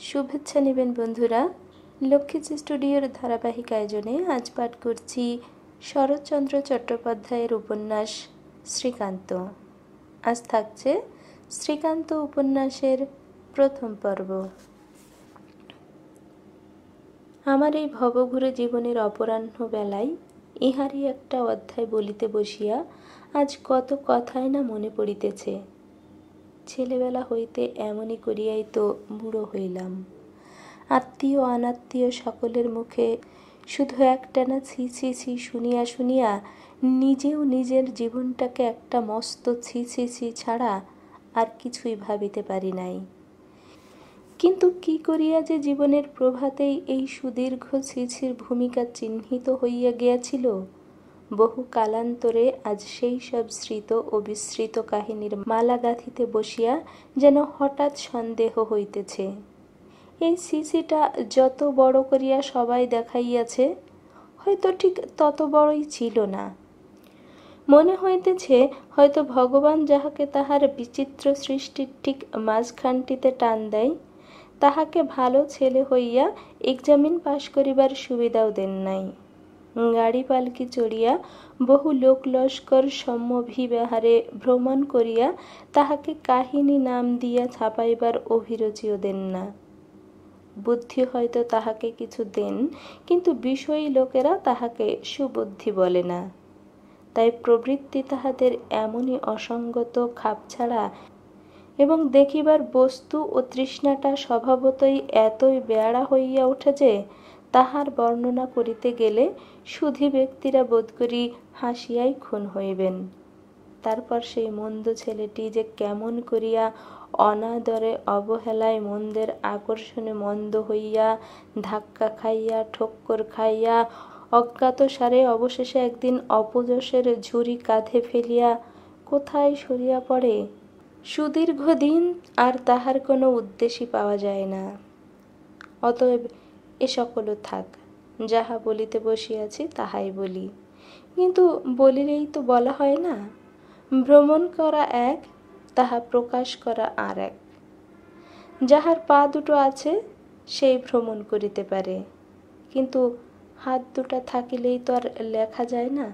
শুভেচ্ছা নেবেন বন্ধুরা। লক্ষ্মীজি স্টুডিওর ধারাবাহিক আয়োজনে আজ পাঠ করছি শরৎচন্দ্র চট্টোপাধ্যায়ের উপন্যাস শ্রীকান্ত। আজ থাকছে শ্রীকান্ত উপন্যাসের প্রথম পর্ব। আমার এই ভবঘুরে জীবনের অপরাহ্ন বেলায় ইহারই একটা অধ্যায় বলিতে বসিয়া আজ কত কথাই না মনে পড়িতেছে। ছেলেবেলা হইতে এমনই করিয়াই তো বুড়ো হইলাম। আত্মীয় অনাত্মীয় সকলের মুখে শুধু একটানা ছি ছি ছি শুনিয়া শুনিয়া নিজেও নিজের জীবনটাকে একটা মস্ত ছি ছি ছি ছাড়া আর কিছুই ভাবিতে পারি নাই। কিন্তু কি করিয়া যে জীবনের প্রভাতেই এই সুদীর্ঘ ছিছির ভূমিকা চিহ্নিত হইয়া গিয়াছিল, বহু কালান্তরে আজ সেই সব স্মৃত ও বিস্মৃত কাহিনীর মালা গাঁথিতে বসিয়া যেন হঠাৎ সন্দেহ হইতেছে। এই সিসিটা যত বড় করিয়া সবাই দেখাইয়াছে, হয়তো ঠিক তত বড়ই ছিল না। মনে হইতেছে হয়তো ভগবান যাহাকে তাহার বিচিত্র সৃষ্টির ঠিক মাঝখানটিতে টান দেয়, তাহাকে ভালো ছেলে হইয়া এক্সামিন পাশ করিবার সুবিধাও দেন নাই। গাড়ি পালকি চড়িয়া বহু লোক লস্কর সম্মভিব্যাহারে ভ্রমণ করিয়া তাহাকে কাহিনী নাম দিয়া ছাপাইবার অভিরুচিও দেন না। বুদ্ধি হয়তো তাহাকে কিছু দেন, কিন্তু বিষয়ী লোকেরা তাহাকে সুবুদ্ধি বলে না। তাই প্রবৃত্তি তাহাদের এমনই অসঙ্গত খাপছাড়া এবং দেখিবার বস্তু ও তৃষ্ণাটা স্বভাবতই এতই বেয়াড়া হইয়া ওঠে যে তাহার বর্ণনা করিতে গেলে সুধী ব্যক্তিরা বোধ করি হাসিয়াই খুন হইবেন। তারপর সেই মন্দ ছেলেটি যে কেমন করিয়া অনাদরে অবহেলায় মন্দের আকর্ষণে মন্দ হইয়া ধাক্কা খাইয়া ঠক্কর খাইয়া অজ্ঞাতসারে অবশেষে একদিন অপযশের ঝুড়ি কাঁধে ফেলিয়া কোথায় সরিয়া পড়ে, সুদীর্ঘদিন আর তাহার কোনো উদ্দেশ্যই পাওয়া যায় না। অতএব এ সকলও থাক, যাহা বলিতে বসিয়াছি তাহাই বলি। কিন্তু বলিলেই তো বলা হয় না। ভ্রমণ করা এক, তাহা প্রকাশ করা আর এক। যাহার পা দুটো আছে সেই ভ্রমণ করিতে পারে, কিন্তু হাত দুটা থাকিলেই তো আর লেখা যায় না,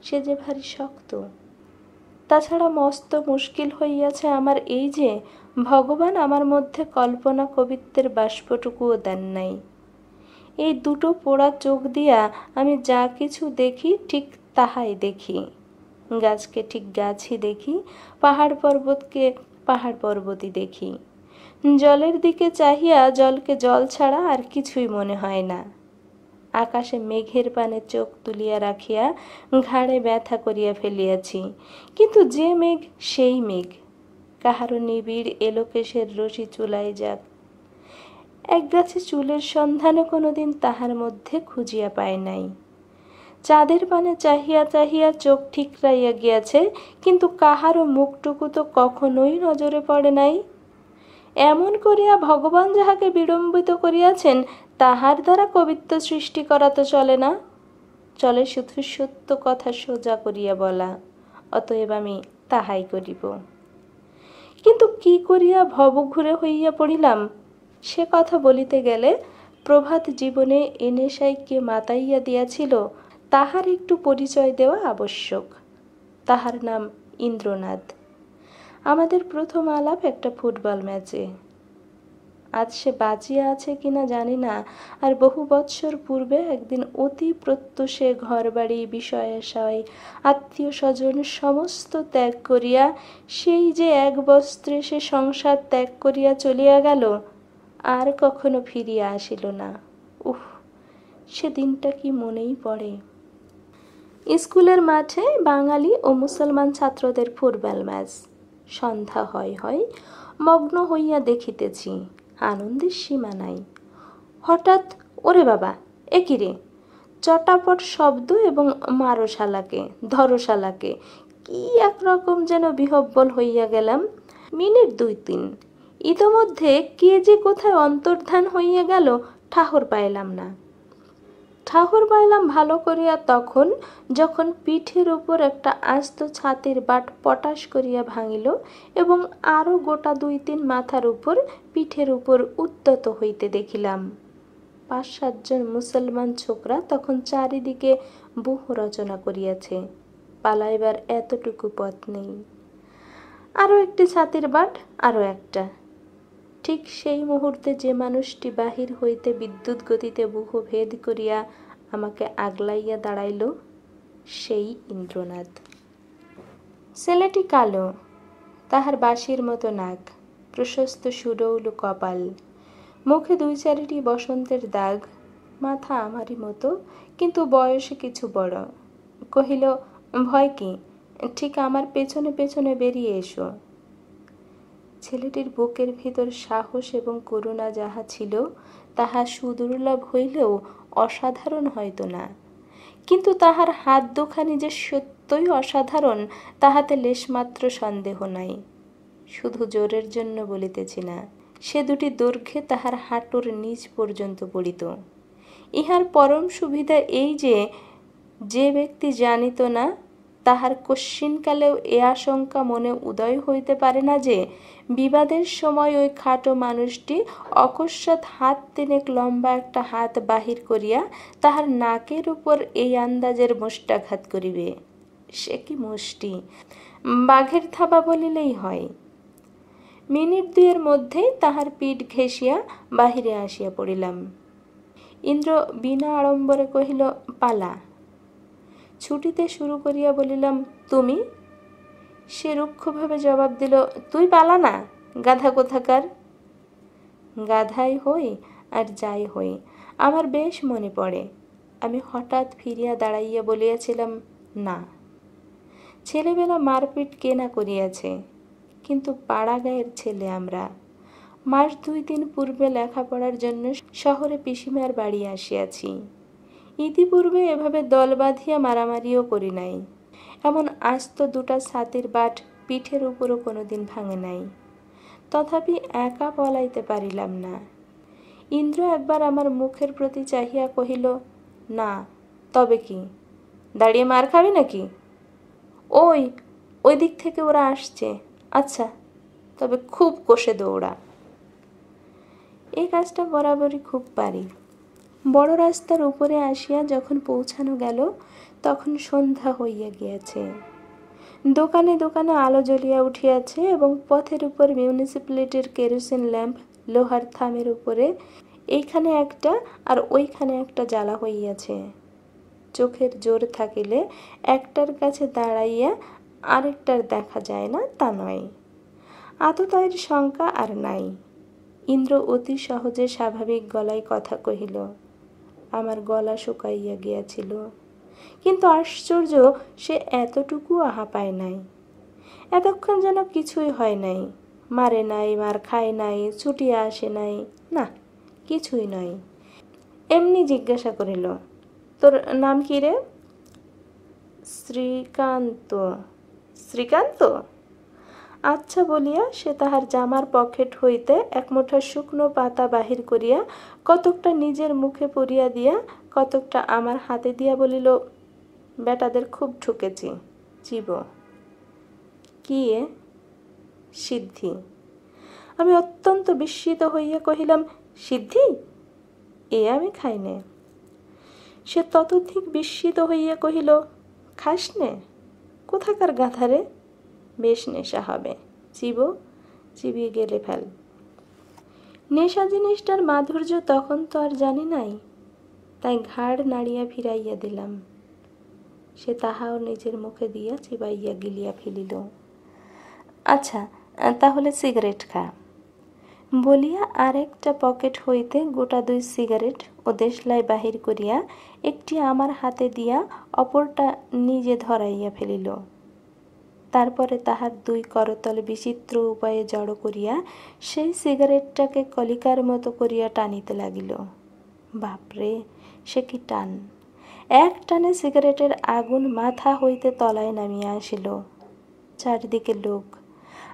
সে যে ভারী শক্ত। তাছাড়া মস্ত মুশকিল হইয়াছে আমার এই যে ভগবান আমার মধ্যে কল্পনা কবিত্বের বাষ্পটুকুও দেন নাই। এই দুটো পোড়া চোখ দিয়া আমি যা কিছু দেখি ঠিক তাহাই দেখি, গাছকে ঠিক গাছই দেখি, পাহাড় পর্বতকে পাহাড় পর্বতই দেখি। জলের দিকে চাহিয়া জলকে জল ছাড়া আর কিছুই মনে হয় না। আকাশে মেঘের পানে চোখ তুলিয়া রাখিয়া ঘাড়ে ব্যথা করিয়া ফেলিয়াছি, কিন্তু যে মেঘ সেই মেঘ। কাহারও নিবিড় এলোকেশের রশি চুলাই যাক, এক গাছে চুলের সন্ধানও কোনোদিন তাহার মধ্যে খুঁজিয়া পায় নাই। চাঁদের পানে চাহিয়া চাহিয়া চোখ ঠিকরাইয়া গিয়াছে, কিন্তু কাহারও মুখটুকু তো কখনোই নজরে পড়ে নাই। এমন করিয়া ভগবান যাহাকে বিড়ম্বিত করিয়াছেন, তাহার দ্বারা কবিত্ব সৃষ্টি করা তো চলে না, চলে শুধু সত্য কথা সোজা করিয়া বলা। অতএব আমি তাহাই করিব। কিন্তু কি করিয়া ভবঘুরে হইয়া পড়িলাম, সে কথা বলিতে গেলে প্রভাত জীবনে এ নেশায় কে মাতাইয়া দিয়াছিল তাহার একটু পরিচয় দেওয়া আবশ্যক। তাহার নাম ইন্দ্রনাথ। আমাদের প্রথম আলাপ একটা ফুটবল ম্যাচে। আজ সে বাঁচিয়া আছে কিনা জানি না, আর বহু বৎসর পূর্বে একদিন অতি প্রত্যুষে ঘরবাড়ি বিষয়াশয় আত্মীয় স্বজন সমস্ত ত্যাগ করিয়া সেই যে এক বস্ত্রে সে সংসার ত্যাগ করিয়া চলিয়া গেল, আর কখনো ফিরিয়া আসিল না। উহ, সে দিনটা কি মনেই পড়ে। স্কুলের মাঠে বাঙালি ও মুসলমান ছাত্রদের ফুটবল ম্যাচ। সন্ধ্যা হয় হয় মগ্ন হইয়া দেখিতেছি, আনন্দের সীমা নাই। হঠাৎ ওরে বাবা, এ কি রে! চটাপট শব্দ এবং মারো শালাকে, ধরো শালাকে, কি একরকম যেন বিহব্বল হইয়া গেলাম। মিনিট 2-3 ইতোমধ্যে কে যে কোথায় অন্তর্ধান হইয়া গেল ঠাহর পাইলাম না। ঠাকুর পাইলাম ভালো করিয়া তখন, যখন পিঠের উপর একটা আস্ত ছাতির বাট পটাশ করিয়া ভাঙিল এবং আরও গোটা 2-3 মাথার উপর পিঠের উপর উদ্যত হইতে দেখিলাম। 5-7 জন মুসলমান ছোকরা তখন চারিদিকে বহু রচনা করিয়াছে। পালাইবার এতটুকু পথ নেই। আরও একটি ছাতির বাট, আরও একটা। ঠিক সেই মুহূর্তে যে মানুষটি বাহির হইতে বিদ্যুৎ গতিতে বুহু ভেদ করিয়া আমাকে আগলাইয়া দাঁড়াইল, সেই ইন্দ্রনাথ। ছেলেটি কালো, তাহার বাঁশির মতো নাক, প্রশস্ত সুডৌল কপাল, মুখে 2-4টি বসন্তের দাগ, মাথা আমারই মতো কিন্তু বয়সে কিছু বড়। কহিল, ভয় কি, ঠিক আমার পেছনে পেছনে বেরিয়ে এসো। ছেলেটির বুকের ভিতর সাহস এবং করুণা যাহা ছিল তাহা সুদুর্লভ হইলেও অসাধারণ হয়তো না, কিন্তু তাহার হাত দুখানি যে সত্যই অসাধারণ তাহাতে লেশমাত্র সন্দেহ নাই। শুধু জোরের জন্য বলিতেছি না, সে দুটি দৈর্ঘ্যে তাহার হাঁটুর নিচ পর্যন্ত পড়িত। ইহার পরম সুবিধা এই যে ব্যক্তি জানিত না, তাহার কশ্চিনকালেও এ আশঙ্কা মনে উদয় হইতে পারে না যে বিবাদের সময় ওই খাটো মানুষটি অকস্মাৎ হাত 3 লম্বা একটা হাত বাহির করিয়া তাহার নাকের উপর এই আন্দাজের মুষ্টাঘাত করিবে। সে কি মুষ্টি, বাঘের থাবা বলিলেই হয়। মিনিট 2-এর মধ্যেই তাহার পিঠ ঘেঁষিয়া বাহিরে আসিয়া পড়িলাম। ইন্দ্র বিনা আড়ম্বরে কহিল, পালা। ছুটিতে শুরু করিয়া বলিলাম, তুমি? সে রুক্ষভাবে জবাব দিল, তুই পালা না, গাধা কোথাকার। গাধাই হই আর যাই হই, আমার বেশ মনে পড়ে আমি হঠাৎ ফিরিয়া দাঁড়াইয়া বলিয়াছিলাম, না। ছেলেবেলা মারপিট কে না করিয়াছে, কিন্তু পাড়া গায়ের ছেলে আমরা। মাস 2-3 পূর্বে লেখাপড়ার জন্য শহরে পিসিমার বাড়ি আসিয়াছি। ইতিপূর্বে এভাবে দল বাঁধিয়া মারামারিও করি নাই। এমন আস্ত 2টা ছাতির বাট পিঠের উপরও কোনোদিন ভাঙে নাই। তথাপি একা পলাইতে পারিলাম না। ইন্দ্র একবার আমার মুখের প্রতি চাহিয়া কহিল, না তবে কি, দাঁড়িয়ে মার খাবি নাকি? ওই দিক থেকে ওরা আসছে। আচ্ছা, তবে খুব কষে দৌড়া। এই কাজটা বরাবরই খুব পারি। বড় রাস্তার উপরে আসিয়া যখন পৌঁছানো গেল তখন সন্ধ্যা হইয়া গিয়াছে। দোকানে দোকানে আলো জ্বলিয়া উঠিয়াছে এবং পথের উপর মিউনিসিপ্যালিটির কেরোসিন ল্যাম্প লোহার থামের উপরে এইখানে একটা আর ওইখানে একটা জ্বালা হইয়াছে। চোখের জোর থাকিলে একটার কাছে দাঁড়াইয়া আরেকটার দেখা যায় না তা নয়। আততায়ীর শঙ্কা আর নাই। ইন্দ্র অতি সহজে স্বাভাবিক গলায় কথা কহিল। আমার গলা শুকাইয়া গিয়াছিল, কিন্তু আশ্চর্য, সে এতটুকু আহা পায় নাই। এতক্ষণ যেন কিছুই হয় নাই, মারে নাই, মার খায় নাই, ছুটিয়া আসে নাই, না কিছুই নয়। এমনি জিজ্ঞাসা করিল, তোর নাম কি রে? শ্রীকান্ত। শ্রীকান্ত? আচ্ছা বলিয়া সে তাহার জামার পকেট হইতে 1 মুঠা শুকনো পাতা বাহির করিয়া কতকটা নিজের মুখে পুরিয়া দিয়া কতকটা আমার হাতে দিয়া বলিল, বেটাদের খুব ঠুকেছি, জীব। কি এ? সিদ্ধি। আমি অত্যন্ত বিস্মিত হইয়া কহিলাম, সিদ্ধি? এ আমি খাই নে। সে ততোধিক বিস্মিত হইয়া কহিল, খাস নে? কোথাকার গাধারে? বেশ নেশা হবে, চিবো, চিবিয়ে গেলে ফেল। নেশা জিনিসটার মাধুর্য তখন তো আর জানি নাই, তাই ঘাড় নাড়িয়া ফিরাইয়া দিলাম। সে তাহাও নিজের মুখে দিয়া চিবাইয়া গিলিয়া ফেলিল। আচ্ছা, তাহলে সিগারেট খা। বলিয়া আরেকটা পকেট হইতে গোটা 2 সিগারেট ও দেশলাই বাহির করিয়া একটি আমার হাতে দিয়া অপরটা নিজে ধরাইয়া ফেলিল। তারপরে তাহার 2 করতল বিচিত্র উপায়ে জড়ো করিয়া সেই সিগারেটটাকে কলিকার মতো করিয়া টানিতে লাগিল। বাপরে, সে কি টান! এক টানে সিগারেটের আগুন মাথা হইতে তলায় নামিয়া আসিল। চারিদিকে লোক।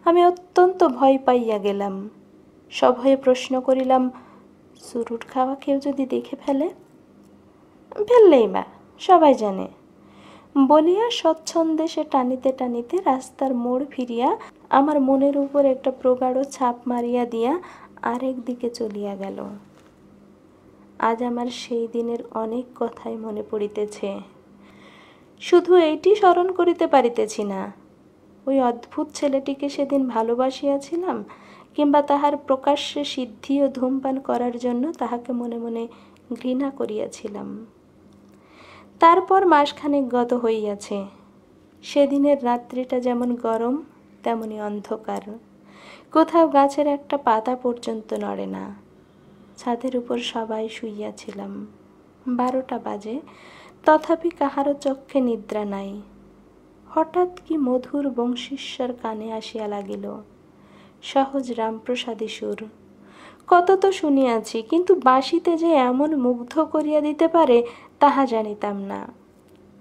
আমি অত্যন্ত ভয় পাইয়া গেলাম। সভয়ে প্রশ্ন করিলাম, চুরুট খাওয়া কেউ যদি দেখে ফেলে? ফেললেই বা, সবাই জানে, বলিয়া স্বচ্ছন্দে সে টানিতে টানিতে রাস্তার মোড় ফিরিয়া আমার মনের উপর একটা প্রগাঢ় ছাপ মারিয়া দিয়া আরেক দিকে চলিয়া গেল। আজ আমার সেই দিনের অনেক কথাই মনে পড়িতেছে। শুধু এইটি স্মরণ করিতে পারিতেছি না, ওই অদ্ভুত ছেলেটিকে সেদিন ভালোবাসিয়াছিলাম, কিংবা তাহার প্রকাশ্যে সিদ্ধি ও ধূমপান করার জন্য তাহাকে মনে মনে ঘৃণা করিয়াছিলাম। তারপর মাসখানেক গত হইয়াছে। সেদিনের রাত্রিটা যেমন গরম তেমনি অন্ধকার, কোথাও গাছের একটা পাতা পর্যন্ত নড়ে না। ছাদের উপর সবাই শুইয়াছিলাম। 12টা বাজে, তথাপি কাহারও চক্ষে নিদ্রা নাই। হঠাৎ কি মধুর বংশীস্বর কানে আসিয়া লাগিল, সহজ রামপ্রসাদী সুর। কত তো শুনিয়াছি, কিন্তু বাঁশিতে যে এমন মুগ্ধ করিয়া দিতে পারে তাহা জানিতাম না।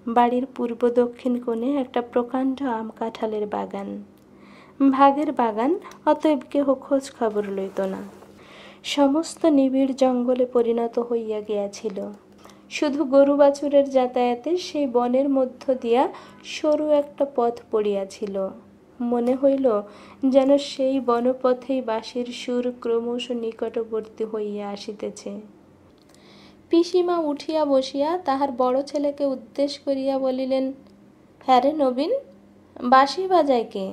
বাড়ির পূর্ব দক্ষিণ কোণে একটা প্রকাণ্ড আম কাঁঠালের বাগান, ভাগের বাগান, অতএব কেহ খোঁজ খবর লইত না। সমস্ত নিবিড় জঙ্গলে পরিণত হইয়া গিয়াছিল। শুধু গরু বাছুরের যাতায়াতে সেই বনের মধ্য দিয়া সরু একটা পথ পড়িয়াছিল। মনে হইল যেন সেই বনপথেই বাঁশির সুর ক্রমশ নিকটবর্তী হইয়া আসিতেছে। পিসিমা উঠিয়া বসিয়া তাহার বড় ছেলেকে উদ্দেশ করিয়া বলিলেন, হ্যাঁ রে নবীন, বাঁশি বাজায় কে?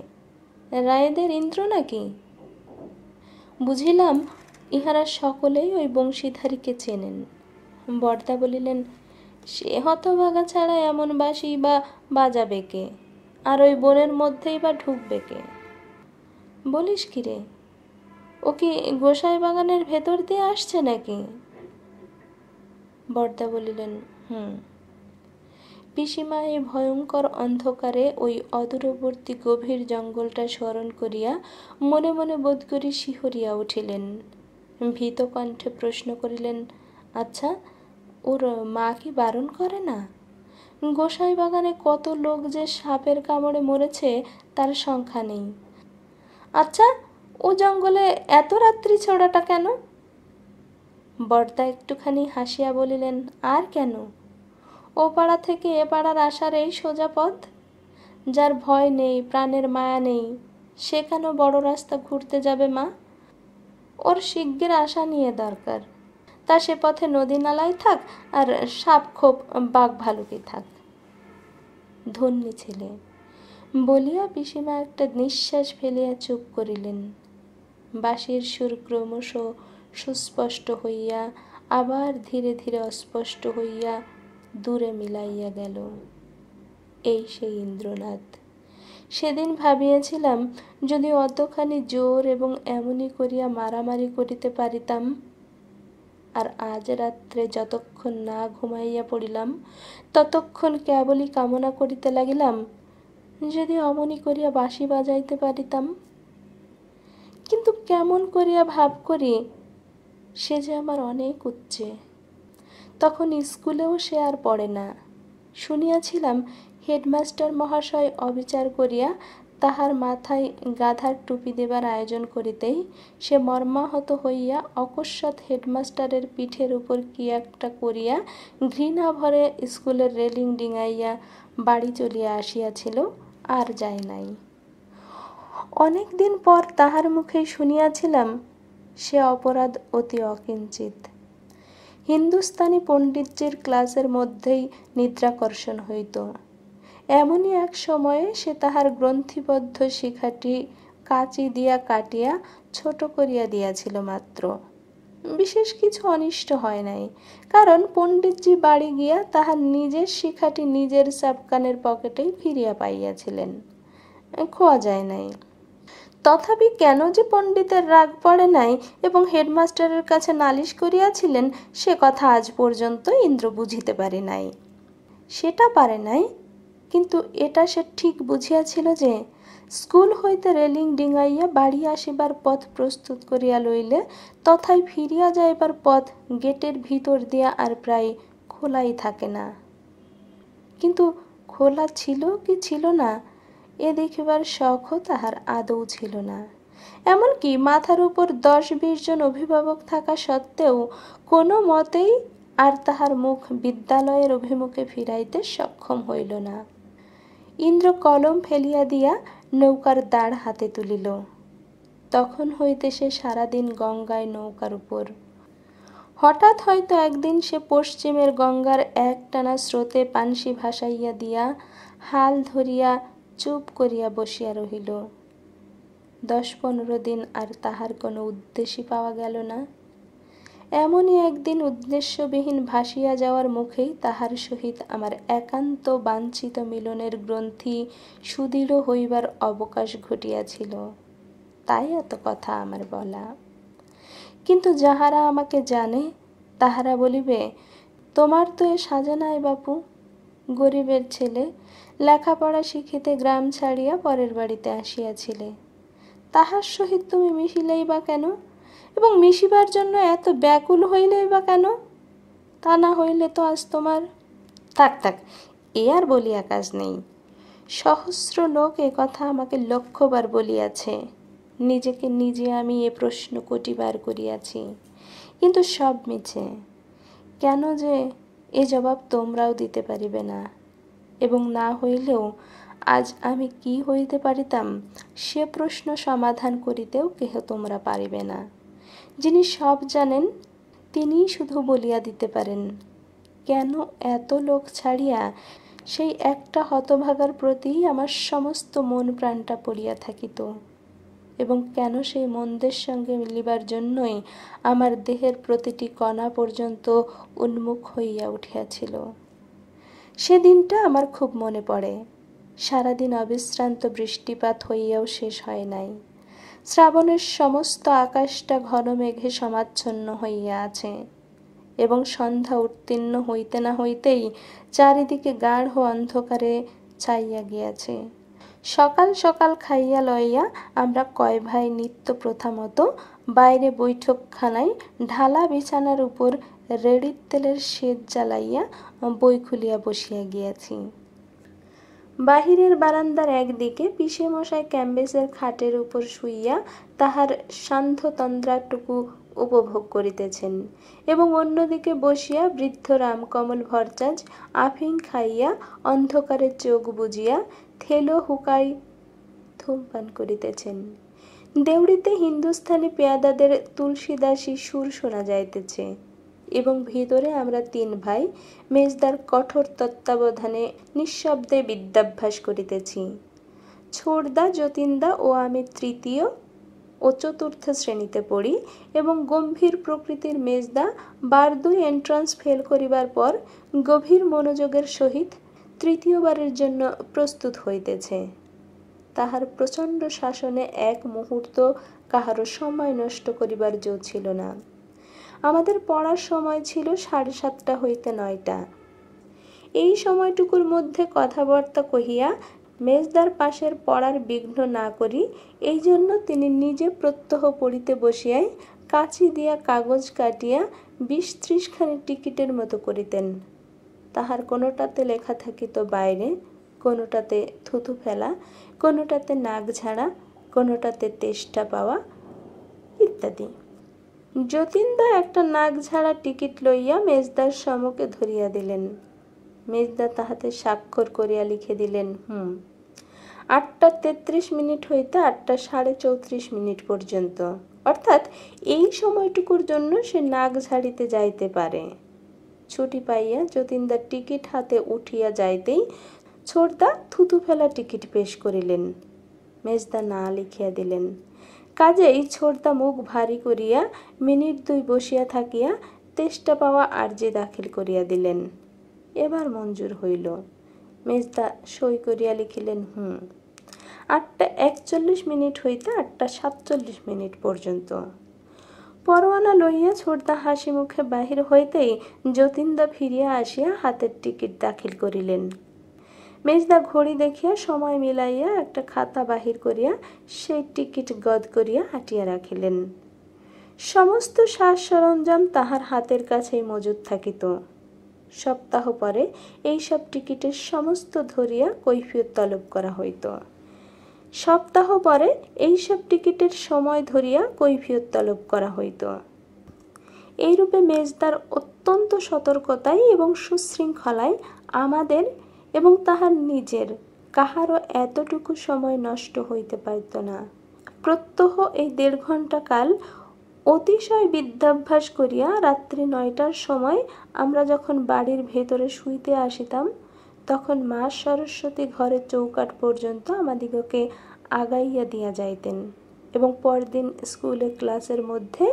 রায়েদের ইন্দ্র নাকি? বুঝিলাম ইহারা সকলেই ওই বংশীধারীকে চেনেন। বরদা বলিলেন, সে হতভাগা ছাড়া এমন বাঁশি বা বাজাবে কে, আর ওই বনের মধ্যেই বা ঢুকবে কে? বলিস কি রে, ও কি গোসাই বাগানের ভেতর দিয়ে আসছে নাকি? বরদা বলিলেন, পিসিমা এই ভয়ঙ্কর অন্ধকারে ওই অদূরবর্তী গভীর জঙ্গলটা স্মরণ করিয়া মনে মনে বোধ করি শিহরিয়া উঠিলেন। ভীত কণ্ঠে প্রশ্ন করিলেন, আচ্ছা, ওর মা কি বারণ করে না? গোসাই বাগানে কত লোক যে সাপের কামড়ে মরেছে তার সংখ্যা নেই। আচ্ছা, ও জঙ্গলে এত রাত্রি ছোড়াটা কেন? বরদা একটুখানি হাসিয়া বলিলেন, আর কেন? ও পাড়া থেকে এ পাড়ার আসার এই সোজা পথ। যার ভয় নেই, প্রাণের মায়া নেই, সে কেন বড় রাস্তা ঘুরতে যাবে মা? ওর শিগগির আসা নিয়ে দরকার। তা সে পথে নদী নালাই থাক, আর সাপ খোপ বাঘ ভালুকি থাক। ধন্যী ছেলে, বলিয়া পিসিমা একটা নিঃশ্বাস ফেলিয়া চুপ করিলেন। বাঁশির সুর ক্রমশ সুস্পষ্ট হইয়া আবার ধীরে ধীরে অস্পষ্ট হইয়া দূরে মিলাইয়া গেল। এই সেই ইন্দ্রনাথ। সেদিন ভাবিয়াছিলাম, যদি অতখানি জোর এবং এমনি করিয়া মারামারি করিতে পারিতাম। আর আজ রাত্রে যতক্ষণ না ঘুমাইয়া পড়িলাম, ততক্ষণ কেবলই কামনা করিতে লাগিলাম, যদি অমনি করিয়া বাঁশি বাজাইতে পারিতাম। কিন্তু কেমন করিয়া ভাব করি, সে যে আমার অনেক উচ্চে। তখন স্কুলেও সে আর পড়ে না। শুনিয়াছিলাম হেডমাস্টার মহাশয় অবিচার করিয়া তাহার মাথায় গাধার টুপি দেবার আয়োজন করিতেই সে মর্মাহত হইয়া অকস্মাৎ হেডমাস্টারের পিঠের উপর কি একটা করিয়া ঘৃণা ভরে স্কুলের রেলিং ডিঙাইয়া বাড়ি চলিয়া আসিয়াছিল, আর যায় নাই। অনেক দিন পর তাহার মুখেই শুনিয়াছিলাম সে অপরাধ অতি অকিঞ্চিত। হিন্দুস্তানি পণ্ডিতজির ক্লাসের মধ্যেই নিদ্রাকর্ষণ হইত। এমনই এক সময়ে সে তাহার গ্রন্থিবদ্ধ শিখাটি কাঁচি দিয়া কাটিয়া ছোট করিয়া দিয়াছিল মাত্র। বিশেষ কিছু অনিষ্ট হয় নাই, কারণ পণ্ডিতজি বাড়ি গিয়া তাহার নিজের শিখাটি নিজের সাবকানের পকেটেই ফিরিয়া পাইয়াছিলেন, খোয়া যায় নাই। তথাপি কেন যে পণ্ডিতের রাগ পড়ে নাই এবং হেডমাস্টারের কাছে নালিশ করিয়াছিলেন, সে কথা আজ পর্যন্ত ইন্দ্র বুঝিতে পারে নাই। সেটা পারে নাই, কিন্তু এটা সে ঠিক বুঝিয়াছিল যে স্কুল হইতে রেলিং ডিঙাইয়া বাড়ি আসিবার পথ প্রস্তুত করিয়া লইলে তথায় ফিরিয়া যাইবার পথ গেটের ভিতর দিয়া আর প্রায় খোলাই থাকে না। কিন্তু খোলা ছিল কি ছিল না, এ দেখিবার শখও তাহার আদৌ ছিল না। এমনকি মাথার উপর 10-20 জন অভিভাবক থাকা সত্ত্বেও কোনো মতেই আর তাহার মুখ বিদ্যালয়ের অভিমুখে ফিরাইতে সক্ষম হইল না। ইন্দ্র কলম ফেলিয়া দিয়া নৌকার দাঁড় হাতে তুলিল। তখন হইতে সে সারাদিন গঙ্গায় নৌকার উপর। হঠাৎ হয়তো একদিন সে পশ্চিমের গঙ্গার একটানা স্রোতে পানসি ভাসাইয়া দিয়া হাল ধরিয়া চুপ করিয়া বসিয়া রহিল। 10-15 দিন আর তাহার কোনো উদ্দেশ্যই পাওয়া গেল না। এমনই একদিন উদ্দেশ্যবিহীন ভাসিয়া যাওয়ার মুখেই তাহার সহিত আমার একান্ত বাঞ্ছিত মিলনের গ্রন্থি সুদৃঢ় হইবার অবকাশ ঘটিয়াছিল। তাই এত কথা আমার বলা। কিন্তু যাহারা আমাকে জানে তাহারা বলিবে, তোমার তো এ সাজা নাই বাপু। গরিবের ছেলে, লেখাপড়া শিখিতে গ্রাম ছাড়িয়া পরের বাড়িতে আসিয়াছিলে, তাহার সহিত তুমি মিশিলেই বা কেন, এবং মিশিবার জন্য এত ব্যাকুল হইলেই বা কেন? তা না হইলে তো আজ তোমার। থাক থাক, এ আর বলিয়া কাজ নেই। সহস্র লোক এ কথা আমাকে লক্ষবার বলিয়াছে। নিজেকে নিজে আমি এ প্রশ্ন কোটিবার করিয়াছি, কিন্তু সব মিছে। কেন যে এ জবাব তোমরাও দিতে পারিবে না, এবং না হইলেও আজ আমি কি হইতে পারিতাম সে প্রশ্ন সমাধান করিতেও কেহ তোমরা পারিবে না। যিনি সব জানেন তিনিই শুধু বলিয়া দিতে পারেন কেন এত লোক ছাড়িয়া সেই একটা হতভাগার প্রতি আমার সমস্ত মন প্রাণটা পড়িয়া থাকিত, এবং কেন সেই মন্দের সঙ্গে মিলিবার জন্যই আমার দেহের প্রতিটি কণা পর্যন্ত উন্মুখ হইয়া উঠিয়াছিল। সেদিনটা আমার খুব মনে পড়ে। সারাদিন অবিশ্রান্ত বৃষ্টিপাত হইয়াও শেষ হয় নাই। শ্রাবণের সমস্ত আকাশটা ঘন মেঘে সমাচ্ছন্ন হইয়া আছে, এবং সন্ধ্যা উত্তীর্ণ হইতে না হইতেই চারিদিকে গাঢ় অন্ধকারে ছাইয়া গিয়াছে। সকাল সকাল খাইয়া লইয়া আমরা কয় ভাই নিত্য প্রথা মতো বাইরে বৈঠকখানায় ঢালা বিছানার উপর রেড়ির তেলের সেজ জ্বালাইয়া বই খুলিয়া বসিয়া গিয়াছি। বাহিরের বারান্দার একদিকে পিসে মশাই ক্যাম্বেসের খাটের উপর শুইয়া তাহার সান্ধ্যতন্দ্রাটুকু উপভোগ করিতেছেন, এবং অন্যদিকে বসিয়া বৃদ্ধ রামকমল ভরচাজ আফিং খাইয়া অন্ধকারে চোখ বুজিয়া থেলো হুকাই ধূমপান করিতেছেন। দেউড়িতে হিন্দুস্থানি পেয়াদাদের তুলসীদাসী সুর শোনা যাইতেছে, এবং ভিতরে আমরা 3 ভাই মেজদার কঠোর তত্ত্বাবধানে নিঃশব্দে বিদ্যাভ্যাস করিতেছি। ছোড়দা, যতীনদা ও আমি 3য় ও 4র্থ শ্রেণীতে পড়ি, এবং গম্ভীর প্রকৃতির মেজদা বার 2 এন্ট্রান্স ফেল করিবার পর গভীর মনোযোগের সহিত 3য়বারের জন্য প্রস্তুত হইতেছে। তাহার প্রচণ্ড শাসনে এক মুহূর্ত কাহারও সময় নষ্ট করিবার জো ছিল না। আমাদের পড়ার সময় ছিল 7:30 হইতে 9টা। এই সময়টুকুর মধ্যে কথাবার্তা কহিয়া মেজদার পাশের পড়ার বিঘ্ন না করি, এই জন্য তিনি নিজে প্রত্যহ পড়িতে বসিয়াই কাঁচি দিয়া কাগজ কাটিয়া 20-30 খানি টিকিটের মতো করিতেন। তাহার কোনোটাতে লেখা থাকিত বাইরে, কোনোটাতে থুথু ফেলা, কোনোটাতে নাক ঝাড়া, কোনোটাতে তেষ্টা পাওয়া ইত্যাদি। যতীনদা একটা নাক ঝাড়া টিকিট লইয়া মেজদার সম্মুখে ধরিয়া দিলেন। মেজদা তাহাতে স্বাক্ষর করিয়া লিখে দিলেন 8:33 হইতে 8:34 পর্যন্ত, অর্থাৎ এই সময়টুকুর জন্য সে নাক ঝাড়িতে যাইতে পারে। ছুটি পাইয়া যতীনদার টিকিট হাতে উঠিয়া যাইতেই ছোড়দা থুতু ফেলা টিকিট পেশ করিলেন। মেজদা না লিখিয়া দিলেন। কাজেই ছোড়দা মুখ ভারী করিয়া মিনিট 2 বসিয়া থাকিয়া তেষ্টা পাওয়া আর্জি দাখিল করিয়া দিলেন। এবার মঞ্জুর হইল। মেজদা সই করিয়া লিখিলেন 8:41 হইতে 8:47 পর্যন্ত। পরোয়ানা লইয়া ছোড়দা হাসি মুখে বাহির হইতেই যতীনদা ফিরিয়া আসিয়া হাতের টিকিট দাখিল করিলেন। মেজদা ঘড়ি দেখিয়া সময় মিলাইয়া একটা খাতা বাহির করিয়া সেই টিকিট গদ করিয়া হাঁটিয়া রাখিলেন। সমস্ত সাজ সরঞ্জাম তাহার হাতের কাছেই মজুদ থাকিত। সপ্তাহ পরে এইসব টিকিটের সমস্ত ধরিয়া কৈফিয়ত তলব করা হইত। সপ্তাহ পরে এইসব টিকিটের সময় ধরিয়া কৈফিয়ত তলব করা হইত। এইরূপে মেজদার অত্যন্ত সতর্কতায় এবং সুশৃঙ্খলায় আমাদের এবং তাহার নিজের কাহারও এতটুকু সময় নষ্ট হইতে পারিত না। প্রত্যহ এই 1.5 ঘণ্টা কাল অতিশয় বিদ্যাভ্যাস করিয়া রাত্রি 9টার সময় আমরা যখন বাড়ির ভেতরে শুইতে আসিতাম, তখন মা সরস্বতী ঘরের চৌকাঠ পর্যন্ত আমাদিগকে আগাইয়া দিয়া যাইতেন এবং পরদিন স্কুলে ক্লাসের মধ্যে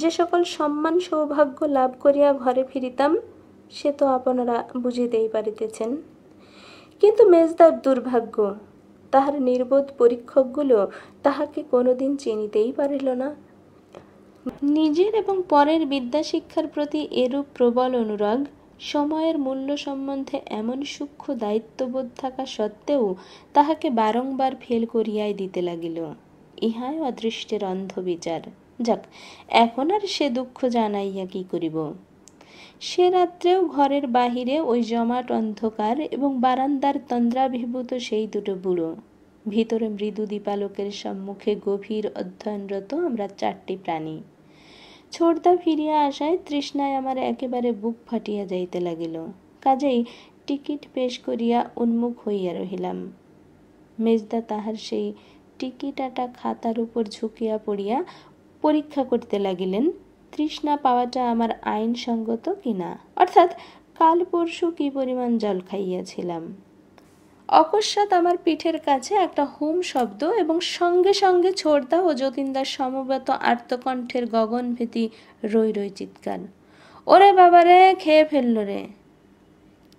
যে সকল সম্মান সৌভাগ্য লাভ করিয়া ঘরে ফিরিতাম, সে তো আপনারা বুঝিতেই পারিতেছেন। কিন্তু মেজদার দুর্ভাগ্য, তাহার নির্বোধ পরীক্ষকগুলো তাহাকে কোনোদিন চিনিতেই পারিল না। নিজের এবং পরের বিদ্যাশিক্ষার প্রতি এরূপ প্রবল অনুরাগ, সময়ের মূল্য সম্বন্ধে এমন সূক্ষ্ম দায়িত্ববোধ থাকা সত্ত্বেও তাহাকে বারংবার ফেল করিয়াই দিতে লাগিল। ইহাই অদৃষ্টের অন্ধবিচার। যাক, এখন আর সে দুঃখ জানাইয়া কি করিব। সে রাত্রেও ঘরের বাহিরে ওই জমাট অন্ধকার এবং বারান্দার তন্দ্রাভিভূত সেই দুটো বুড়ো, ভিতরে মৃদু দীপালোকের সম্মুখে গভীর অধ্যয়নরত আমরা 4টি প্রাণী। ছোটদা ফিরিয়া আসায় তৃষ্ণায় আমার একেবারে বুক ফাটিয়া যাইতে লাগিল। কাজেই টিকিট পেশ করিয়া উন্মুখ হইয়া রহিলাম। মেজদা তাহার সেই টিকিটাটা খাতার উপর ঝুঁকিয়া পড়িয়া পরীক্ষা করতে লাগিলেন তৃষ্ণা পাওয়াটা আমার আইনসঙ্গত কিনা, অর্থাৎ কাল পরশু কি পরিমাণ জল খাইয়াছিলাম। অকস্মাৎ আমার পিঠের কাছে একটা হুম শব্দ এবং সঙ্গে সঙ্গে ছোটদা ও যতীনদার সমবেত আর্তকণ্ঠের গগনভেদী রই রই চিৎকার। ওরে বাবারে, খেয়ে ফেলল রে!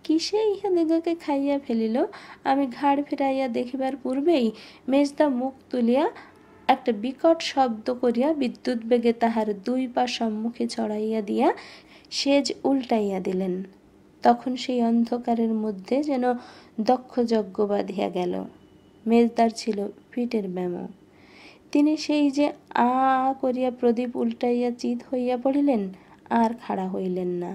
কিসে ইহাদিগকে খাইয়া ফেলিল আমি ঘাড় ফিরাইয়া দেখিবার পূর্বেই মেজদা মুখ তুলিয়া একটা বিকট শব্দ করিয়া বিদ্যুৎ বেগে তাহার 2 পা সম্মুখে ছড়াইয়া দিয়া সেজ উল্টাইয়া দিলেন। তখন সেই অন্ধকারের মধ্যে যেন দক্ষ যজ্ঞ বাঁধিয়া গেল। মেজদার ছিল পিঠের ব্যামো। তিনি সেই যে আ করিয়া প্রদীপ উল্টাইয়া চিত হইয়া পড়িলেন, আর খাড়া হইলেন না।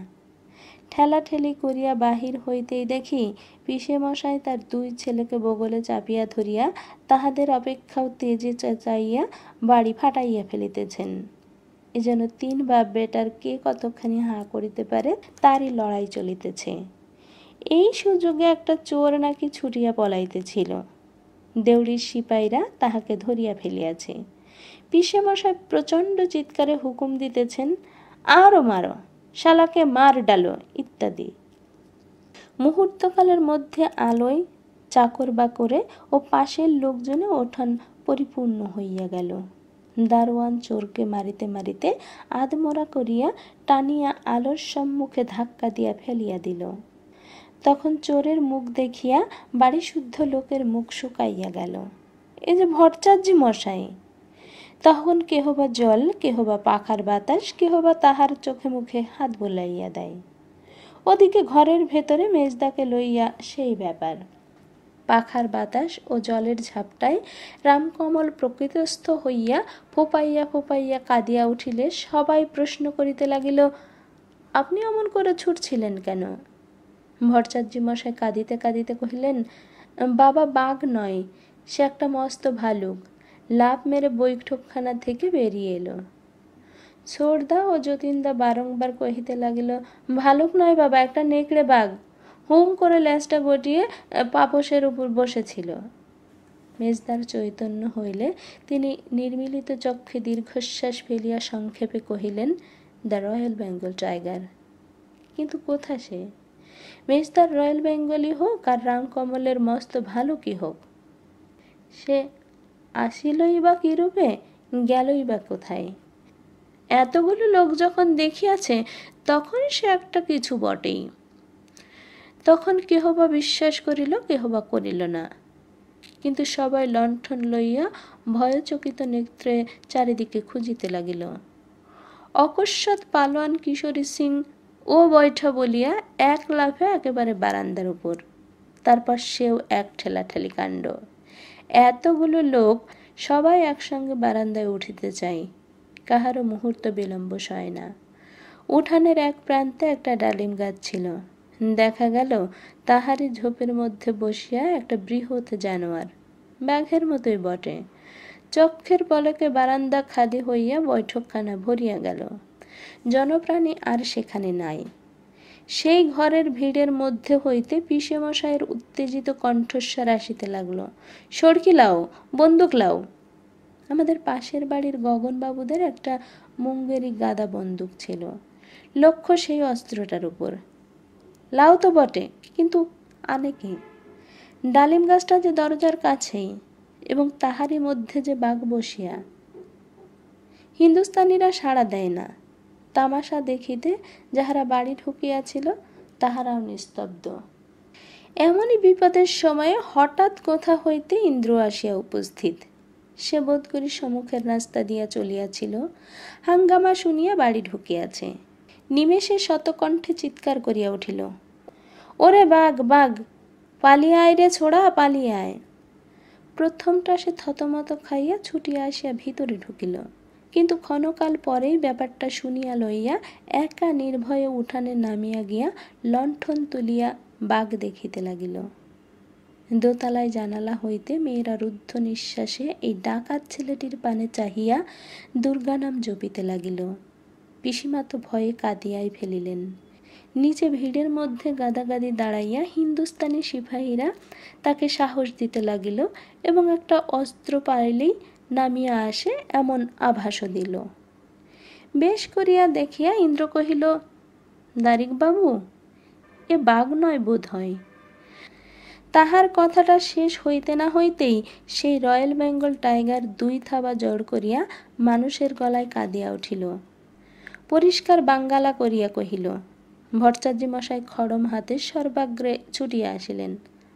ঠেলাঠেলি করিয়া বাহির হইতেই দেখি পিসে মশাই তার 2 ছেলেকে বগলে চাপিয়া ধরিয়া তাহাদের অপেক্ষাও তেজে চেঁচাইয়া বাড়ি ফাটাইয়া ফেলিতেছেন। এ যেন 3 বাপ বেটার কে কতখানি হাঁ করিতে পারে তারই লড়াই চলিতেছে। এই সুযোগে একটা চোর নাকি ছুটিয়া পলাইতেছিল। দেউড়ির সিপাইরা তাহাকে ধরিয়া ফেলিয়াছে। পিসে মশাই প্রচণ্ড চিৎকারে হুকুম দিতেছেন, আরো মারো, শালাকে মার ডালো ইত্যাদি। মুহূর্তকালের মধ্যে আলোয় চাকর বাকরে ও পাশের লোকজনে ওঠান পরিপূর্ণ হইয়া গেল। দারোয়ান চোরকে মারিতে মারিতে আধমরা করিয়া টানিয়া আলোর সম্মুখে ধাক্কা দিয়া ফেলিয়া দিল। তখন চোরের মুখ দেখিয়া বাড়ি শুদ্ধ লোকের মুখ শুকাইয়া গেল। এই যে ভট্টাচার্য মশাই! তখন কেহ বা জল, কেহ বা পাখার বাতাস, কেহ বা তাহার চোখে মুখে হাত বোলাইয়া দেয়। ওদিকে ঘরের ভেতরে মেজদাকে লইয়া সেই ব্যাপার। পাখার বাতাস ও জলের ঝাপটায় রামকমল প্রকৃতস্থ হইয়া ফোপাইয়া ফোপাইয়া কাঁদিয়া উঠিলে সবাই প্রশ্ন করিতে লাগিল, আপনি অমন করে ছুটছিলেন কেন? ভট্টাচার্য মশাই কাঁদিতে কাঁদিতে কহিলেন, বাবা বাঘ নয়, সে একটা মস্ত ভালুক, লাফ মেরে বৈঠকখানা থেকে বেরিয়ে এলো। ছোটদা ও যতীনদা বারংবার কহিতে লাগিল, ভালুক নয় বাবা, একটা নেকড়ে বাঘ, হুম করে ল্যাজটা গটিয়ে পাপোশের উপর বসেছিল। মেজদার চৈতন্য হইলে তিনি নির্মিলিত চক্ষে দীর্ঘশ্বাস ফেলিয়া সংক্ষেপে কহিলেন, দ্য রয়্যাল বেঙ্গল টাইগার। কিন্তু কোথা সে? মেজদার রয়্যাল বেঙ্গলই হোক আর রামকমলের মস্ত ভালুকই হোক, সে আসিলই বা কি রূপে, গেলই বা কোথায়? এতগুলো লোক যখন দেখিয়াছে তখন সে একটা কিছু বটেই। তখন কেহ বা বিশ্বাস করিল, কেহ বা করিল না, কিন্তু সবাই লণ্ঠন লইয়া ভয়চকিত নেত্রে চারিদিকে খুঁজিতে লাগিল। অকস্মাৎ পালোয়ান কিশোরী সিং ও বৈঠা বলিয়া এক লাফে একেবারে বারান্দার উপর, তারপর সেও এক ঠেলাঠেলি কাণ্ড। এতগুলো লোক সবাই একসঙ্গে বারান্দায় উঠিতে চায়, কাহারও মুহূর্ত বিলম্ব সয় না। উঠানের এক প্রান্তে একটা ডালিম গাছ ছিল। দেখা গেল তাহারই ঝোপের মধ্যে বসিয়া একটা বৃহৎ জানোয়ার, বাঘের মতোই বটে। চক্ষের পলকে বারান্দা খালি হইয়া বৈঠকখানা ভরিয়া গেল। জনপ্রাণী আর সেখানে নাই। সেই ঘরের ভিড়ের মধ্যে হইতে পিসেমশাইয়ের উত্তেজিত কণ্ঠস্বর আসিতে লাগল, সড়কি লাও, বন্দুক লাও। আমাদের পাশের বাড়ির গগনবাবুদের একটা মুঙ্গেরি গাদা বন্দুক ছিল, লক্ষ্য সেই অস্ত্রটার উপর। লাও তো বটে, কিন্তু আনে কি? ডালিম গাছটা যে দরজার কাছেই, এবং তাহারই মধ্যে যে বাঘ বসিয়া। হিন্দুস্তানিরা সাড়া দেয় না। তামাশা দেখিতে যাহারা বাড়ি ঢুকিয়াছিল তাহারাও নিস্তব্ধ। এমনই বিপদের সময়ে হঠাৎ কোথা হইতে ইন্দ্র আসিয়া উপস্থিত। সে বোধ করি সম্মুখের রাস্তা দিয়া চলিয়াছিল, হাঙ্গামা শুনিয়া বাড়ি ঢুকিয়াছে। নিমেষে শতকণ্ঠে চিৎকার করিয়া উঠিল, ওরে বাঘ, বাঘ, পালিয়ে আয় রে ছোড়া, পালিয়ে আয়। প্রথমটা সে থতমত খাইয়া ছুটিয়া আসিয়া ভিতরে ঢুকিল, কিন্তু ক্ষণকাল পরেই ব্যাপারটা শুনিয়া লইয়া একা নির্ভয়ে উঠানে নামিয়া গিয়া লণ্ঠন তুলিয়া বাঘ দেখিতে লাগিল। দোতলায় জানালা হইতে মেয়েরা রুদ্ধ নিঃশ্বাসে এই ডাকাত ছেলেটির পানে চাহিয়া দুর্গা নাম জপিতে লাগিল। পিসিমা তো ভয়ে কাঁদিয়াই ফেলিলেন। নিচে ভিড়ের মধ্যে গাদাগাদি দাঁড়াইয়া হিন্দুস্তানি সিপাহীরা তাকে সাহস দিতে লাগিল এবং একটা অস্ত্র পাইলেই নামিয়া আসে এমন আভাসও দিল। বেশ করিয়া দেখিয়া ইন্দ্র কহিল, দারিক বাবু, এ বাঘ নয় বোধ হয়। তাহার কথাটা শেষ হইতে না হইতেই সেই রয়্যাল বেঙ্গল টাইগার দুই থাবা জড় করিয়া মানুষের গলায় কাঁদিয়া উঠিল। পরিষ্কার বাঙ্গালা করিয়া কহিল, ভট্টাচার্য মশাই খড়ম হাতে সর্বাগ্রে ছুটিয়া আসিলেন,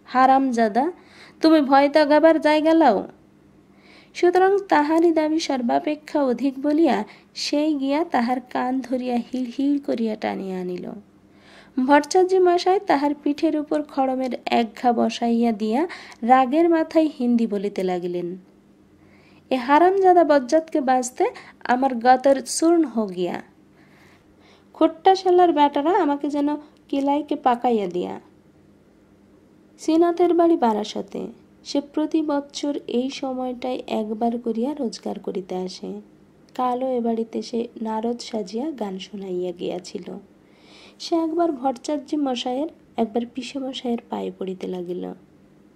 হারামজাদা, তুমি ভয় দাগাবার জায়গা লাও। সুতরাং তাহারই দাবি সর্বাপেক্ষা অধিক বলিয়া সেই গিয়া তাহার কান ধরিয়া হিড় হিড় করিয়া টানিয়া আনিল। ভট্টাচার্য মশাই তাহার পিঠের উপর খড়মের এক ঘা বসাইয়া দিয়া রাগের মাথায় হিন্দি বলিতে লাগিলেন, এ হারামজাদা বজ্জাতকে বাঁচতে আমার গতর চূর্ণ হো গিয়া। খোট্টা শালার বেটারা আমাকে যেন কিলাইকে পাকাইয়া দিয়া। শ্রীনাথের বাড়ি বারাসতে। সে প্রতি বৎসর এই সময়টায় একবার করিয়া রোজগার করিতে আসে। কালও এ বাড়িতে সে নারদ সাজিয়া গান শোনাইয়া গিয়াছিল। সে একবার ভট্টাচার্য মশায়ের, একবার পিসেমশায়ের পায়ে পড়িতে লাগিল।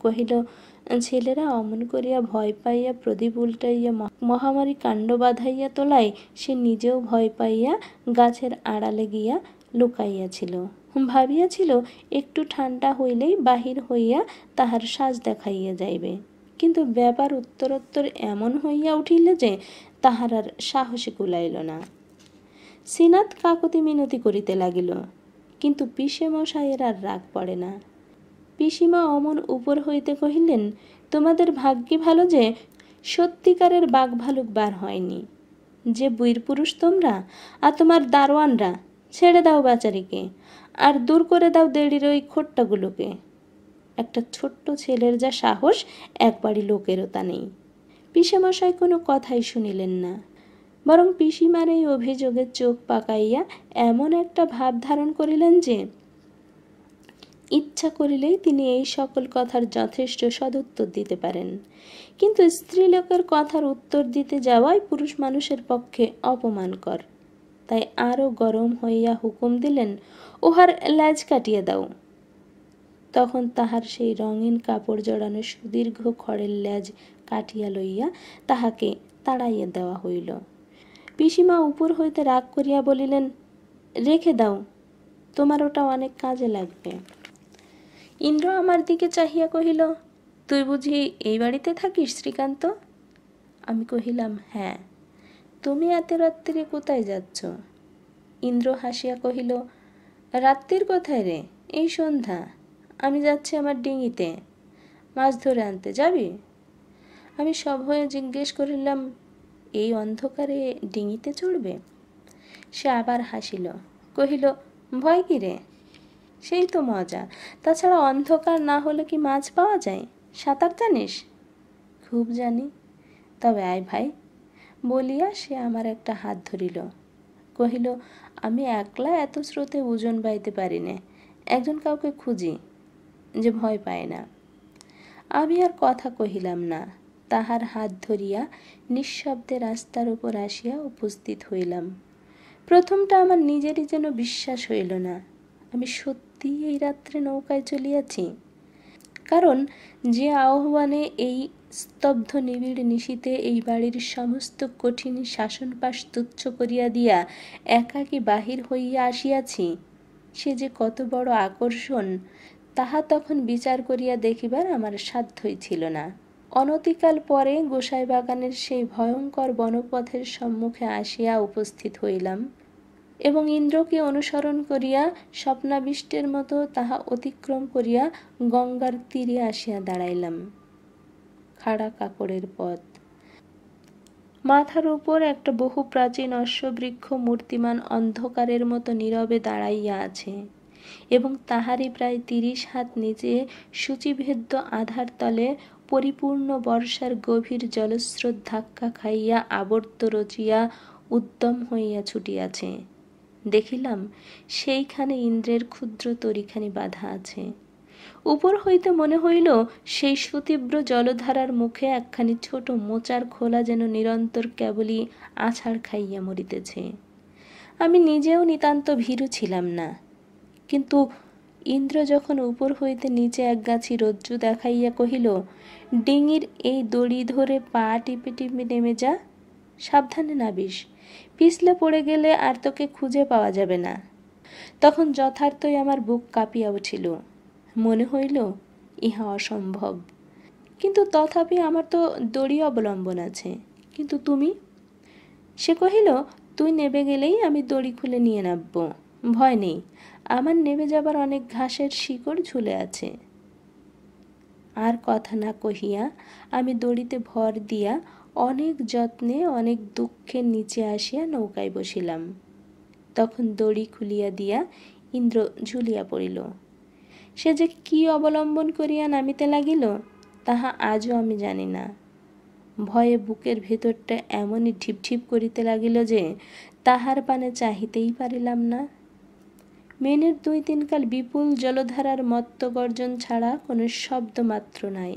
কহিল, ছেলেরা অমন করিয়া ভয় পাইয়া প্রদীপ উল্টাইয়া মহামারী কাণ্ড বাঁধাইয়া তোলায় সে নিজেও ভয় পাইয়া গাছের আড়ালে গিয়া লুকাইয়াছিল। ভাবিয়াছিল একটু ঠান্ডা হইলেই বাহির হইয়া তাহার সাজ দেখাইয়া যাইবে, কিন্তু ব্যাপার উত্তরোত্তর এমন হইয়া উঠিল যে তাহার আর সাহসে কুলাইল না। শ্রীনাথ কাকতি মিনতি করিতে লাগিল, কিন্তু পিসেমশায়ের আর রাগ পড়ে না। পিসিমা অমন উপর হইতে কহিলেন, তোমাদের ভাগ্যি ভালো যে সত্যিকারের বাঘ ভালুক বার হয়নি। যে বীর পুরুষ তোমরা আর তোমার দারোয়ানরা, ছেড়ে দাও বেচারিকে, আর দূর করে দাও দেড়ির ওই খোট্টাগুলোকে। একটা ছোট্ট ছেলের যা সাহস, এক বাড়ি লোকেরও তা নেই। পিসেমশাই কোনো কথাই শুনিলেন না, বরং পিসিমার এই অভিযোগের চোখ পাকাইয়া এমন একটা ভাব ধারণ করিলেন যে ইচ্ছা করিলেই তিনি এই সকল কথার যথেষ্ট সদুত্তর দিতে পারেন। কিন্তু স্ত্রীলোকের কথার উত্তর দিতে যাওয়াই পুরুষ মানুষের পক্ষে অপমানকর। তাই আরও গরম হইয়া হুকুম দিলেন, উহার ল্যাজ কাটিয়ে দাও। তখন তাহার সেই রঙিন কাপড় জড়ানো সুদীর্ঘ খড়ের ল্যাজ কাটিয়া লইয়া তাহাকে তাড়াইয়া দেওয়া হইল। পিসিমা উপর হইতে রাগ করিয়া বলিলেন, রেখে দাও, তোমার ওটা অনেক কাজে লাগবে। ইন্দ্র আমার দিকে চাহিয়া কহিল, তুই বুঝি এই বাড়িতে থাকিস শ্রীকান্ত? আমি কহিলাম, হ্যাঁ। তুমি এত রাত্রিরে কোথায় যাচ্ছ? ইন্দ্র হাসিয়া কহিল, রাত্রির কোথায় রে, এই সন্ধ্যা। আমি যাচ্ছি আমার ডিঙিতে, মাছ ধরে আনতে যাবি? আমি সভয়ে জিজ্ঞেস করিলাম, এই অন্ধকারে ডিঙিতে চড়বে? সে আবার হাসিল, কহিল, ভয় কি রে, সেই তো মজা। তাছাড়া অন্ধকার না হলে কি মাছ পাওয়া যায়? সাঁতার জানিস? খুব জানি। তবে আয় ভাই। বলিয়া সে আমার একটা হাত ধরিল। কহিল, আমি একলা এত স্রোতে ওজন বাইতে পারি না, একজন কাউকে খুঁজি যে ভয় পায় না। আমি আর কথা কহিলাম না, তাহার হাত ধরিয়া নিঃশব্দে রাস্তার উপর আসিয়া উপস্থিত হইলাম। প্রথমটা আমার নিজেরই যেন বিশ্বাস হইল না, আমি সত্যি এই রাত্রে নৌকায় চলিয়াছি। কারণ যে আহ্বানে এই স্তব্ধ নিবিড় নিশীতে এই বাড়ির সমস্ত কঠিন শাসনপাশ তুচ্ছ করিয়া দিয়া একাকী বাহির হইয়া আসিয়াছি, সে যে কত বড় আকর্ষণ তাহা তখন বিচার করিয়া দেখিবার আমার সাধ্যই ছিল না। অনতিকাল পরে গোসাই বাগানের সেই ভয়ঙ্কর বনপথের সম্মুখে আসিয়া উপস্থিত হইলাম এবং ইন্দ্রকে অনুসরণ করিয়া স্বপ্নাবিষ্টের মতো তাহা অতিক্রম করিয়া গঙ্গার তীরে আসিয়া দাঁড়াইলাম। খাড়া কাকড়ের পথ, মাথার উপর একটা বহু প্রাচীন অশ্ববৃক্ষ মূর্তিমান অন্ধকারের মতো নীরবে দাঁড়াইয়া আছে এবং তাহারই প্রায় 30 হাত নিচে সূচিভেদ্য আধার তলে পরিপূর্ণ বর্ষার গভীর জলস্রোত ধাক্কা খাইয়া আবর্ত রচিয়া উদ্যম হইয়া ছুটিয়াছে। দেখিলাম সেইখানে ইন্দ্রের ক্ষুদ্র তরিখানি বাঁধা আছে। উপর হইতে মনে হইল সেই সুতীব্র জলধারার মুখে একখানি ছোট মোচার খোলা যেন নিরন্তর কেবলই আছাড় খাইয়া মরিতেছে। আমি নিজেও নিতান্ত ভীরু ছিলাম না, কিন্তু ইন্দ্র যখন উপর হইতে নিচে এক গাছি রজ্জু দেখাইয়া কহিল, ডিঙির এই দড়ি ধরে পা টিপে টিপে নেমে যা, সাবধানে নাবিস, পিছলে পড়ে গেলে আর তোকে খুঁজে পাওয়া যাবে না, তখন যথার্থই আমার বুক কাঁপিয়া উঠিল। মনে হইল ইহা অসম্ভব, কিন্তু তথাপি আমার তো দড়ি অবলম্বন আছে, কিন্তু তুমি? সে কহিল, তুই নেবে গেলেই আমি দড়ি খুলে নিয়ে নামব, ভয় নেই, আমার নেমে যাবার অনেক ঘাসের শিকড় ঝুলে আছে। আর কথা না কহিয়া আমি দড়িতে ভর দিয়া অনেক যত্নে অনেক দুঃখের নিচে আসিয়া নৌকায় বসিলাম। তখন দড়ি খুলিয়া দিয়া ইন্দ্র ঝুলিয়া পড়িল। সে যে কি অবলম্বন করিয়া নামিতে লাগিল তাহা আজও আমি জানি না। ভয়ে বুকের ভেতরটা এমনই ঢিপঢিপ করিতে লাগিল যে তাহার পানে চাহিতেই পারিলাম না। মেনের 2-3 কাল বিপুল জলধারার মত্ত গর্জন ছাড়া কোনো শব্দ মাত্র নাই।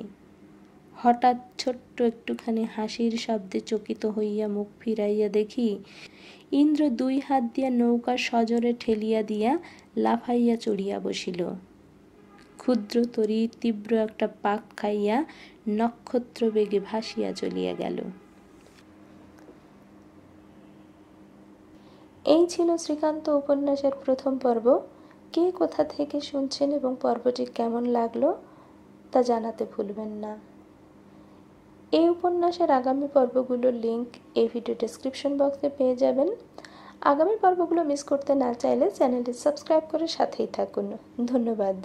হঠাৎ ছোট্ট একটুখানি হাসির শব্দে চকিত হইয়া মুখ ফিরাইয়া দেখি ইন্দ্র 2 হাত দিয়া নৌকা সজোরে ঠেলিয়া দিয়া লাফাইয়া চড়িয়া বসিল। ক্ষুদ্র তরী তীব্র একটা পাক খাইয়া নক্ষত্র বেগে ভাসিয়া চলিয়া গেল। এই ছিল শ্রীকান্ত উপন্যাসের প্রথম পর্ব। কে কোথা থেকে শুনছেন এবং পর্বটি কেমন লাগলো তা জানাতে ভুলবেন না। এই উপন্যাসের আগামী পর্বগুলোর লিঙ্ক এই ভিডিও ডেসক্রিপশন বক্সে পেয়ে যাবেন। আগামী পর্বগুলো মিস করতে না চাইলে চ্যানেলটি সাবস্ক্রাইব করে সাথেই থাকুন। ধন্যবাদ।